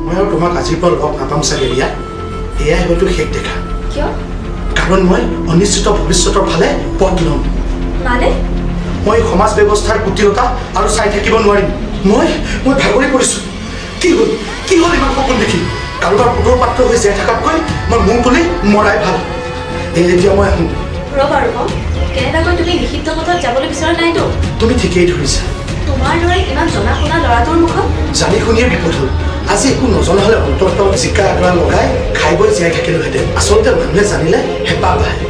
মই আৰু তোমাক আজিৰ পৰা লগ নাপাম চাগে ৰিয়া এয়াই হয়তো শেষ দেখা কিয় কাৰণ মই অনিশ্চিত ভৱিষ্যতৰ ফালে পথ ল'ম মানে মই সমাজ ব্যৱস্থাৰ কুটিলতা আৰু চাই থাকিব নোৱাৰিম মই ভাগৰি পৰিছোঁ কি হ'ল ইমান সপোন দেখি কাৰোবাৰ পুতৰ পাত্ৰ হৈ জীয়াই থকাতকৈ মই মুখ তুলি মৰাই ভাল এতিয়া মই আহোঁ ৰ'বা কেনেবাকৈ তুমি নিষিদ্ধ পথত যাবলৈ বিচৰা নাইতো তুমি ঠিকেই ধৰিছা তোমাৰ দৰে ইমান জনা শুনা ল'ৰাটোৰ মুখত জানি শুনিয়ে বিপদ হ'ল আজি একো নজনা হ'লে অন্তত জিকা আদৰা লগাই খাই বৈ জীয়াই থাকিলোহেঁতেন আচলতে মানুহে জানিলে হেঁপাহ বাঢ়ে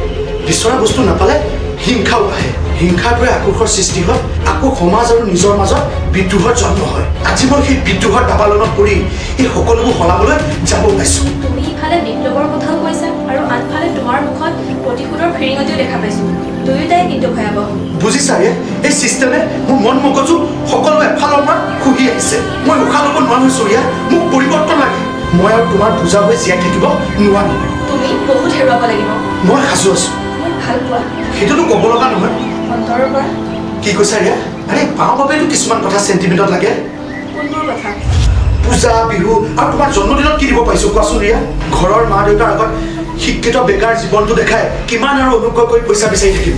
বিচৰা বস্তু নাপালে হিংসাও বাঢ়ে হিংসাটোৱে আক্ৰোশৰ সৃষ্টি হয় আকৌ সমাজ আৰু নিজৰ মাজত বিদ্ৰোহৰ জন্ম হয় আজি মই সেই বিদ্ৰোহৰ দাবালনত পৰি এই সকলোবোৰ সলাবলৈ যাব ওলাইছোঁ তুমি ইফালে বিপ্লৱৰ কথাও কৈছা আৰু আনফালে তোমাৰ মুখত প্ৰতিশোধৰ ফিৰিঙতিও দেখা পাইছোঁ দুয়োটাই কিন্তু ভয়াৱহ বুজিছা এই চিষ্টেমে মোৰ মন মগজু সকলো এফালৰ পৰা শুহি আহিছে মই উশাহ ল'ব নোৱাৰা হৈছোঁ ৰিয়া মোক পৰিৱৰ্তন লাগে মই আৰু তোমাৰ বুজা হৈ জীয়াই থাকিব নোৱাৰিম তুমি বহুত হেৰুৱাব লাগিব মই সাজু আছোঁ মই ভাল পোৱা সেইটোতো ক'ব লগা নহয় অন্তৰৰ পৰা কি কৈছা ৰিয়া আৰে পাওঁ বাবেতো কিছুমান কথা চেণ্টিমেণ্টত লাগে কোনবোৰ কথা পূজা বিহু আৰু তোমাৰ জন্মদিনত কি দিব পাৰিছোঁ কোৱাচোন ৰিয়া ঘৰৰ মা দেউতাৰ আগত শিক্ষিত বেকাৰ জীৱনটো দেখাই কিমান আৰু অনুগ্ৰহ কৰি পইচা বিচাৰি থাকিম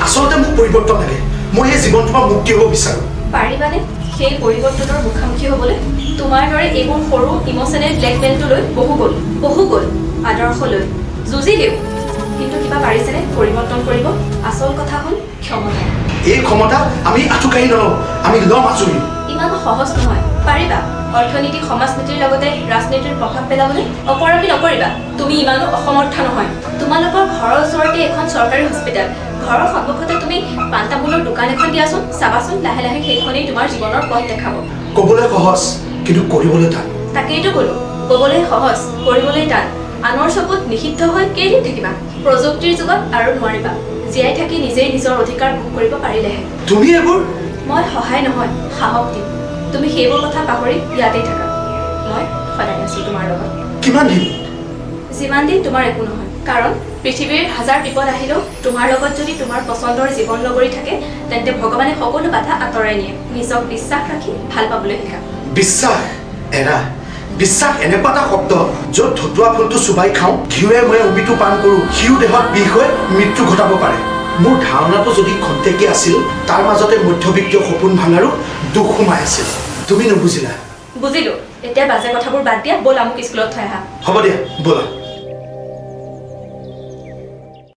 আচলতে মোক পৰিৱৰ্তন লাগে মই এই জীৱনটোৰ পৰা মুক্তি হ'ব বিচাৰোঁ পাৰিবানে সেই পৰিৱৰ্তনৰ মুখামুখি হ'বলৈ তোমাৰ দৰে এইবোৰ সৰু ইম'চনেল ব্লেকমেইলটো লৈ বহু গ'ল আদৰ্শ লৈ যুঁজিলেও কিন্তু কিবা পাৰিছেনে পৰিৱৰ্তন কৰিব আচল কথা হ'ল ক্ষমতা এই ক্ষমতা আমি আঁঠুকাঢ়ি নলওঁ আমি ল'ম আঁচুৰি ইমান সহজ নহয় পাৰিবা অৰ্থনীতি সমাজনীতিৰ লগতে ৰাজনীতিৰ প্ৰভাৱ পেলাবলৈ অপৰাধী নকৰিবা তুমি ইমানো অসমৰ্থ নহয় তোমালোকৰ ঘৰৰ ওচৰতে এখন চৰকাৰী হস্পিটেল ঘৰৰ সন্মুখতে তুমি পাণ তামোলৰ দোকান এখন দিয়াচোন চাবাচোন লাহে লাহে সেইখনেই তোমাৰ জীৱনৰ পথ দেখাব ক'বলৈ সহজ কিন্তু কৰিবলৈ টান তাকেইতো ক'লো ক'বলৈ সহজ কৰিবলৈ টান আনৰ চকুত নিষিদ্ধ হৈ কেইদিন থাকিবা প্ৰযুক্তিৰ যুগত আৰু নোৱাৰিবা জীয়াই থাকি নিজেই নিজৰ অধিকাৰ ভোগ কৰিব পাৰিলেহে তুমি এইবোৰ মই সহায় নহয় সাহস দিম তুমি সেইবোৰ কথা পাহৰি ইয়াতেই থাকা মই সদায় আছোঁ তোমাৰ লগত কিমান দিন যিমান দিন তোমাৰ একো নহয় কাৰণ পৃথিৱীৰ হাজাৰ বিপদ আহিলেও তোমাৰ লগত যদি তোমাৰ পচন্দৰ জীৱন লগৰী থাকে তেন্তে ভগৱানে সকলো বাধা আঁতৰাই নিয়ে নিজক বিশ্বাস ৰাখি ভাল পাবলৈ শিকা বিশ্বাস এনেকুৱা এটা শব্দ য'ত ধতুৱা ফুলটো চুবাই খাওঁ ঘিউৱে মই অমিটো পান কৰোঁ সিও দেহত বিষ হৈ মৃত্যু ঘটাব পাৰে মোৰ ধাৰণাটো যদি খন্তেকী আছিল তাৰ মাজতে মধ্যবিত্তীয় সপোন ভাঙাৰো দুখ সোমাই আছিল তুমি নুবুজিলা বুজিলো এতিয়া বাজে কথাবোৰ বাদ দিয়া ব'লা মোক স্কুলত থৈ আহা হ'ব দিয়া ব'লা